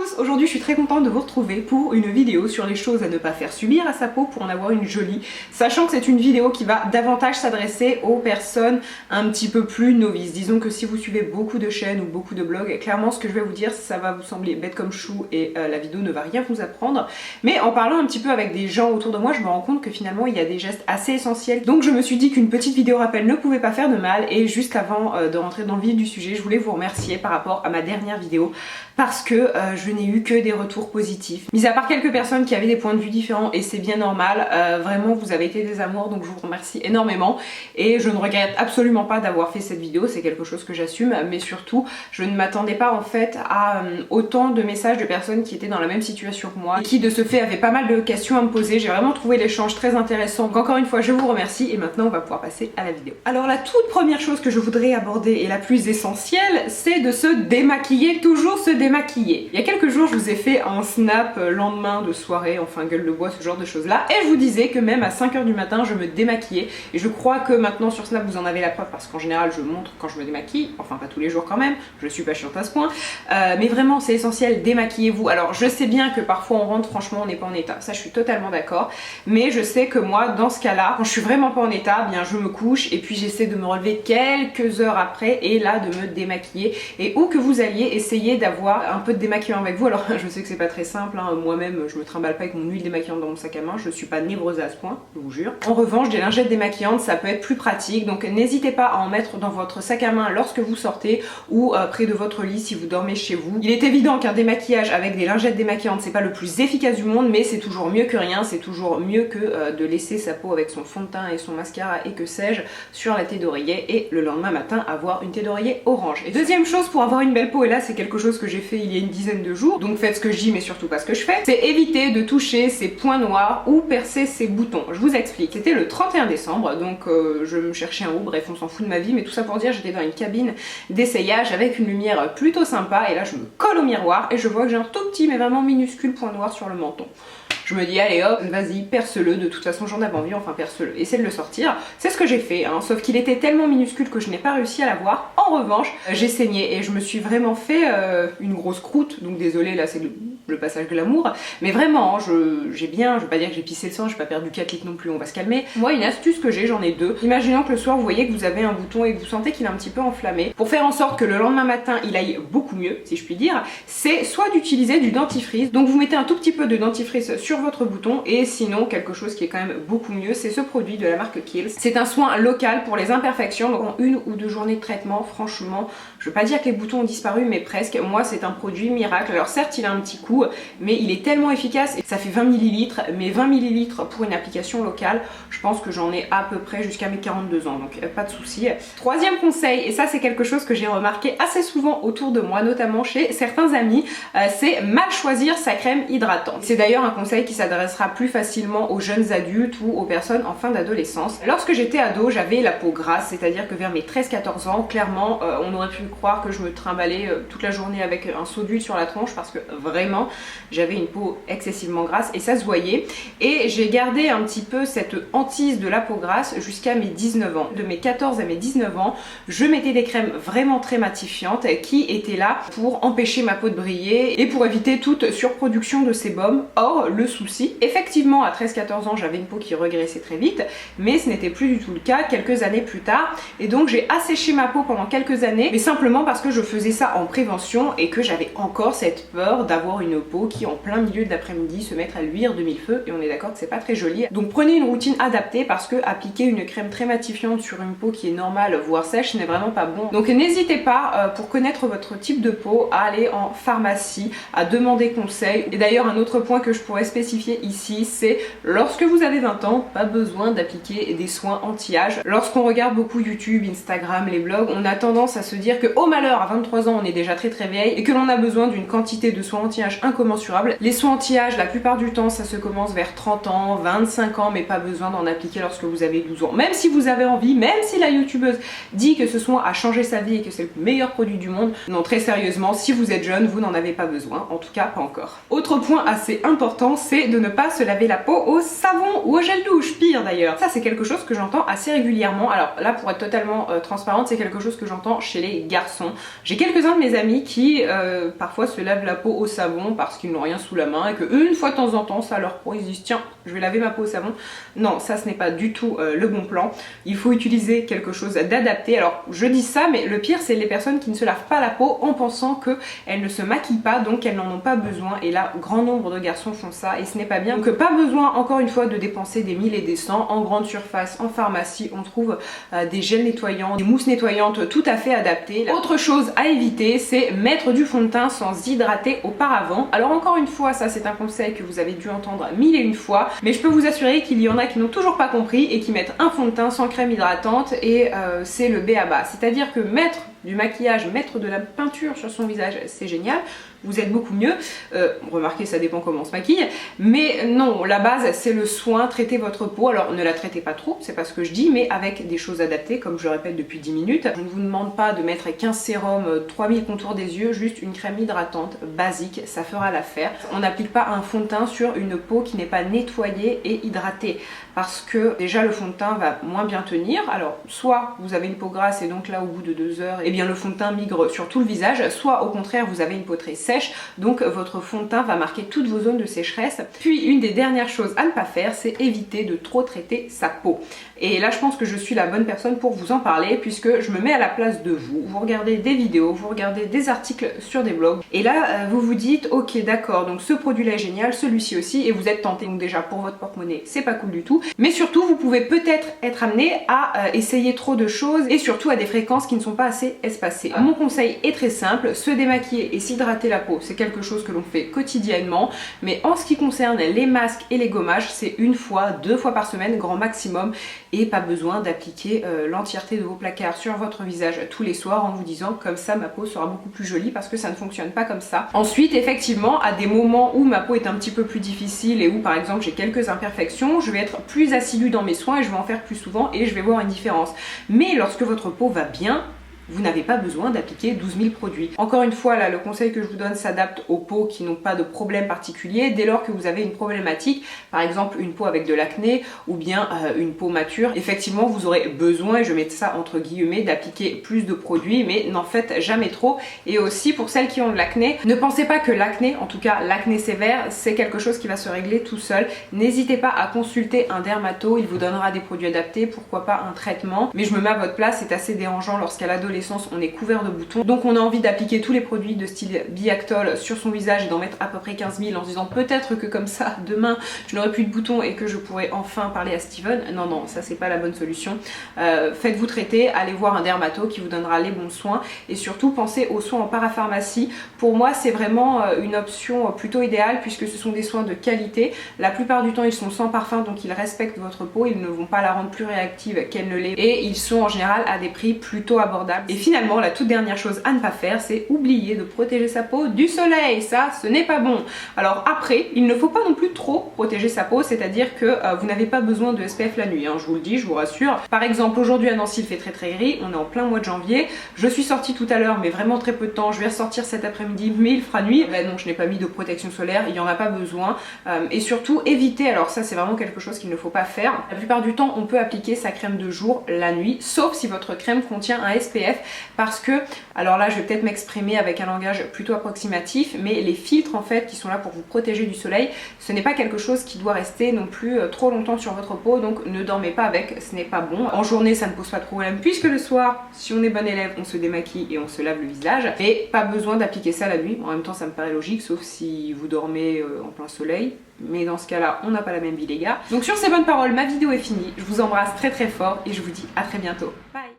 tous, aujourd'hui je suis très contente de vous retrouver pour une vidéo sur les choses à ne pas faire subir à sa peau pour en avoir une jolie, sachant que c'est une vidéo qui va davantage s'adresser aux personnes un petit peu plus novices. Disons que si vous suivez beaucoup de chaînes ou beaucoup de blogs, clairement ce que je vais vous dire ça va vous sembler bête comme chou et la vidéo ne va rien vous apprendre, mais en parlant un petit peu avec des gens autour de moi, je me rends compte que finalement il y a des gestes assez essentiels, donc je me suis dit qu'une petite vidéo rappel ne pouvait pas faire de mal. Et juste avant de rentrer dans le vif du sujet, je voulais vous remercier par rapport à ma dernière vidéo parce que je n'ai eu que des retours positifs, mis à part quelques personnes qui avaient des points de vue différents, et c'est bien normal. Vraiment vous avez été des amours, donc je vous remercie énormément et je ne regrette absolument pas d'avoir fait cette vidéo, c'est quelque chose que j'assume, mais surtout je ne m'attendais pas en fait à autant de messages de personnes qui étaient dans la même situation que moi et qui de ce fait avaient pas mal de questions à me poser. J'ai vraiment trouvé l'échange très intéressant, donc encore une fois je vous remercie et maintenant on va pouvoir passer à la vidéo. Alors la toute première chose que je voudrais aborder et la plus essentielle, c'est de se démaquiller, toujours se démaquiller. Il y a quelques jours je vous ai fait un snap lendemain de soirée, enfin gueule de bois, ce genre de choses là, et je vous disais que même à 5 h du matin je me démaquillais, et je crois que maintenant sur Snap vous en avez la preuve parce qu'en général je montre quand je me démaquille, enfin pas tous les jours quand même, je suis pas chiante à ce point, mais vraiment c'est essentiel, démaquillez-vous. Alors je sais bien que parfois on rentre, franchement on n'est pas en état, ça je suis totalement d'accord, mais je sais que moi dans ce cas là, quand je suis vraiment pas en état, bien je me couche et puis j'essaie de me relever quelques heures après et là de me démaquiller. Et où que vous alliez, essayez d'avoir un peu de démaquillant avec vous. Alors je sais que c'est pas très simple, hein. Moi-même je me trimballe pas avec mon huile démaquillante dans mon sac à main, je suis pas névreuse à ce point, je vous jure. En revanche des lingettes démaquillantes ça peut être plus pratique, donc n'hésitez pas à en mettre dans votre sac à main lorsque vous sortez ou près de votre lit si vous dormez chez vous. Il est évident qu'un démaquillage avec des lingettes démaquillantes c'est pas le plus efficace du monde, mais c'est toujours mieux que rien, c'est toujours mieux que de laisser sa peau avec son fond de teint et son mascara et que sais-je sur la tête d'oreiller et le lendemain matin avoir une tête d'oreiller orange. Et deuxième chose pour avoir une belle peau, et là c'est quelque chose que j'ai fait il y a une dizaine de jours, donc faites ce que je dis mais surtout pas ce que je fais, c'est éviter de toucher ces points noirs ou percer ces boutons. Je vous explique, c'était le 31 décembre, donc je me cherchais un haut, bref on s'en fout de ma vie, mais tout ça pour dire j'étais dans une cabine d'essayage avec une lumière plutôt sympa, et là je me colle au miroir et je vois que j'ai un tout petit mais vraiment minuscule point noir sur le menton. Je me dis allez hop, vas-y, perce-le, de toute façon j'en avais envie, enfin perce-le, essaie de le sortir. C'est ce que j'ai fait, hein, sauf qu'il était tellement minuscule que je n'ai pas réussi à l'avoir. En revanche, j'ai saigné et je me suis vraiment fait une grosse croûte, donc désolée, là c'est le passage de l'amour, mais vraiment, j'ai bien, je vais pas dire que j'ai pissé le sang, j'ai pas perdu 4 litres non plus, on va se calmer. Moi une astuce que j'ai, j'en ai deux. Imaginons que le soir vous voyez que vous avez un bouton et que vous sentez qu'il est un petit peu enflammé, pour faire en sorte que le lendemain matin il aille beaucoup mieux, si je puis dire, c'est soit d'utiliser du dentifrice, donc vous mettez un tout petit peu de dentifrice sur votre bouton, et sinon quelque chose qui est quand même beaucoup mieux, c'est ce produit de la marque Kiehl's. C'est un soin local pour les imperfections, donc en 1 ou 2 journées de traitement, franchement, je veux pas dire que les boutons ont disparu, mais presque. Moi c'est un produit miracle. Alors certes il a un petit coup, mais il est tellement efficace, et ça fait 20 ml, mais 20 ml pour une application locale, je pense que j'en ai à peu près jusqu'à mes 42 ans, donc pas de souci. Troisième conseil, et ça c'est quelque chose que j'ai remarqué assez souvent autour de moi, notamment chez certains amis, c'est mal choisir sa crème hydratante. C'est d'ailleurs un conseil qui s'adressera plus facilement aux jeunes adultes ou aux personnes en fin d'adolescence. Lorsque j'étais ado, j'avais la peau grasse, c'est-à-dire que vers mes 13-14 ans, clairement, on aurait pu croire que je me trimballais toute la journée avec un seau d'huile sur la tronche, parce que vraiment, j'avais une peau excessivement grasse et ça se voyait. Et j'ai gardé un petit peu cette hantise de la peau grasse jusqu'à mes 19 ans. De mes 14 à mes 19 ans, je mettais des crèmes vraiment très matifiantes qui étaient là pour empêcher ma peau de briller et pour éviter toute surproduction de sébum. Or, le souci, effectivement à 13-14 ans j'avais une peau qui regraissait très vite, mais ce n'était plus du tout le cas quelques années plus tard, et donc j'ai asséché ma peau pendant quelques années, mais simplement parce que je faisais ça en prévention et que j'avais encore cette peur d'avoir une peau qui en plein milieu de l'après-midi se mettre à luire de mille feux, et on est d'accord que c'est pas très joli. Donc prenez une routine adaptée, parce que appliquer une crème très matifiante sur une peau qui est normale voire sèche n'est vraiment pas bon. Donc n'hésitez pas pour connaître votre type de peau à aller en pharmacie, à demander conseil. Et d'ailleurs un autre point que je pourrais spécifier ici, c'est lorsque vous avez 20 ans, pas besoin d'appliquer des soins anti-âge. Lorsqu'on regarde beaucoup YouTube, Instagram, les blogs, on a tendance à se dire que au malheur à 23 ans on est déjà très vieille et que l'on a besoin d'une quantité de soins anti-âge incommensurable. Les soins anti-âge la plupart du temps ça se commence vers 30 ans, 25 ans, mais pas besoin d'en appliquer lorsque vous avez 12 ans. Même si vous avez envie, même si la youtubeuse dit que ce soin a changé sa vie et que c'est le meilleur produit du monde, non, très sérieusement, si vous êtes jeune, vous n'en avez pas besoin, en tout cas pas encore. Autre point assez important, c'est de ne pas se laver la peau au savon ou au gel douche, pire d'ailleurs. Ça c'est quelque chose que j'entends assez régulièrement. Alors là pour être totalement transparente, c'est quelque chose que que j'entends chez les garçons. J'ai quelques-uns de mes amis qui parfois se lavent la peau au savon parce qu'ils n'ont rien sous la main et que une fois de temps en temps ça leur peau, ils se disent tiens je vais laver ma peau au savon. Non, ça ce n'est pas du tout le bon plan. Il faut utiliser quelque chose d'adapté. Alors je dis ça, mais le pire c'est les personnes qui ne se lavent pas la peau en pensant qu'elles ne se maquillent pas, donc elles n'en ont pas besoin. Et là, grand nombre de garçons font ça et ce n'est pas bien. Donc pas besoin encore une fois de dépenser des 1000 et des 100. En grande surface, en pharmacie, on trouve des gels nettoyants, des mousses nettoyantes tout à fait adaptées. Autre chose à éviter, c'est mettre du fond de teint sans hydrater auparavant. Alors encore une fois, ça c'est un conseil que vous avez dû entendre 1001 fois, mais je peux vous assurer qu'il y en a qui n'ont toujours pas compris et qui mettent un fond de teint sans crème hydratante et c'est le b.a-ba. C'est-à-dire que mettre du maquillage, mettre de la peinture sur son visage, c'est génial, vous êtes beaucoup mieux. Remarquez, ça dépend comment on se maquille, mais non, la base c'est le soin, traitez votre peau. Alors ne la traitez pas trop, c'est pas ce que je dis, mais avec des choses adaptées, comme je le répète depuis 10 minutes. Je ne vous demande pas de mettre 15 sérums, 3000 contours des yeux, juste une crème hydratante basique, ça fera l'affaire. On n'applique pas un fond de teint sur une peau qui n'est pas nettoyée et hydratée, parce que déjà le fond de teint va moins bien tenir. Alors soit vous avez une peau grasse et donc là au bout de 2 heures, eh bien le fond de teint migre sur tout le visage, soit au contraire vous avez une peau très sèche, donc votre fond de teint va marquer toutes vos zones de sécheresse. Puis une des dernières choses à ne pas faire, c'est éviter de trop traiter sa peau. Et là je pense que je suis la bonne personne pour vous en parler, puisque je me mets à la place de vous. Vous regardez des vidéos, vous regardez des articles sur des blogs, et là vous vous dites ok d'accord, donc ce produit là est génial, celui-ci aussi, et vous êtes tenté. Donc déjà pour votre porte-monnaie c'est pas cool du tout, mais surtout vous pouvez peut-être être amené à essayer trop de choses et surtout à des fréquences qui ne sont pas assez espacées. Mon conseil est très simple, se démaquiller et s'hydrater la peau, c'est quelque chose que l'on fait quotidiennement, mais en ce qui concerne les masques et les gommages, c'est 1 fois, 2 fois par semaine grand maximum, et pas besoin d'appliquer l'entièreté de vos placards sur votre visage tous les soirs en vous disant comme ça ma peau sera beaucoup plus jolie, parce que ça ne fonctionne pas comme ça. Ensuite effectivement, à des moments où ma peau est un petit peu plus difficile et où par exemple j'ai quelques imperfections, je vais être plus assidue dans mes soins et je vais en faire plus souvent et je vais voir une différence. Mais lorsque votre peau va bien, vous n'avez pas besoin d'appliquer 12 000 produits. Encore une fois, là, le conseil que je vous donne s'adapte aux peaux qui n'ont pas de problème particulier. Dès lors que vous avez une problématique, par exemple une peau avec de l'acné ou bien une peau mature, effectivement, vous aurez besoin, et je mets ça entre guillemets, d'appliquer plus de produits, mais n'en faites jamais trop. Et aussi, pour celles qui ont de l'acné, ne pensez pas que l'acné, en tout cas l'acné sévère, c'est quelque chose qui va se régler tout seul. N'hésitez pas à consulter un dermato, il vous donnera des produits adaptés, pourquoi pas un traitement. Mais je me mets à votre place, c'est assez dérangeant lorsqu'à l'adolescence on est couvert de boutons, donc on a envie d'appliquer tous les produits de style Biactol sur son visage et d'en mettre à peu près 15 000 en se disant peut-être que comme ça demain je n'aurai plus de boutons et que je pourrai enfin parler à Steven. Non non, ça c'est pas la bonne solution. Faites-vous traiter, allez voir un dermato qui vous donnera les bons soins, et surtout pensez aux soins en parapharmacie. Pour moi c'est vraiment une option plutôt idéale, puisque ce sont des soins de qualité. La plupart du temps ils sont sans parfum, donc ils respectent votre peau, ils ne vont pas la rendre plus réactive qu'elle ne l'est, et ils sont en général à des prix plutôt abordables. Et finalement, la toute dernière chose à ne pas faire, c'est oublier de protéger sa peau du soleil. Ça, ce n'est pas bon. Alors après, il ne faut pas non plus trop protéger sa peau, c'est-à-dire que vous n'avez pas besoin de SPF la nuit, hein, je vous le dis, je vous rassure. Par exemple, aujourd'hui à Nancy, il fait très très gris, on est en plein mois de janvier. Je suis sortie tout à l'heure, mais vraiment très peu de temps. Je vais ressortir cet après-midi, mais il fera nuit. Ben non, je n'ai pas mis de protection solaire, il n'y en a pas besoin. Et surtout, évitez, alors ça c'est vraiment quelque chose qu'il ne faut pas faire. La plupart du temps, on peut appliquer sa crème de jour la nuit, sauf si votre crème contient un SPF. Parce que, alors là je vais peut-être m'exprimer avec un langage plutôt approximatif, mais les filtres en fait qui sont là pour vous protéger du soleil, ce n'est pas quelque chose qui doit rester non plus trop longtemps sur votre peau, donc ne dormez pas avec, ce n'est pas bon. En journée ça ne pose pas de problème, puisque le soir, si on est bon élève, on se démaquille et on se lave le visage, mais pas besoin d'appliquer ça la nuit. En même temps ça me paraît logique, sauf si vous dormez en plein soleil, mais dans ce cas là on n'a pas la même vie les gars. Donc sur ces bonnes paroles, ma vidéo est finie, je vous embrasse très très fort et je vous dis à très bientôt. Bye.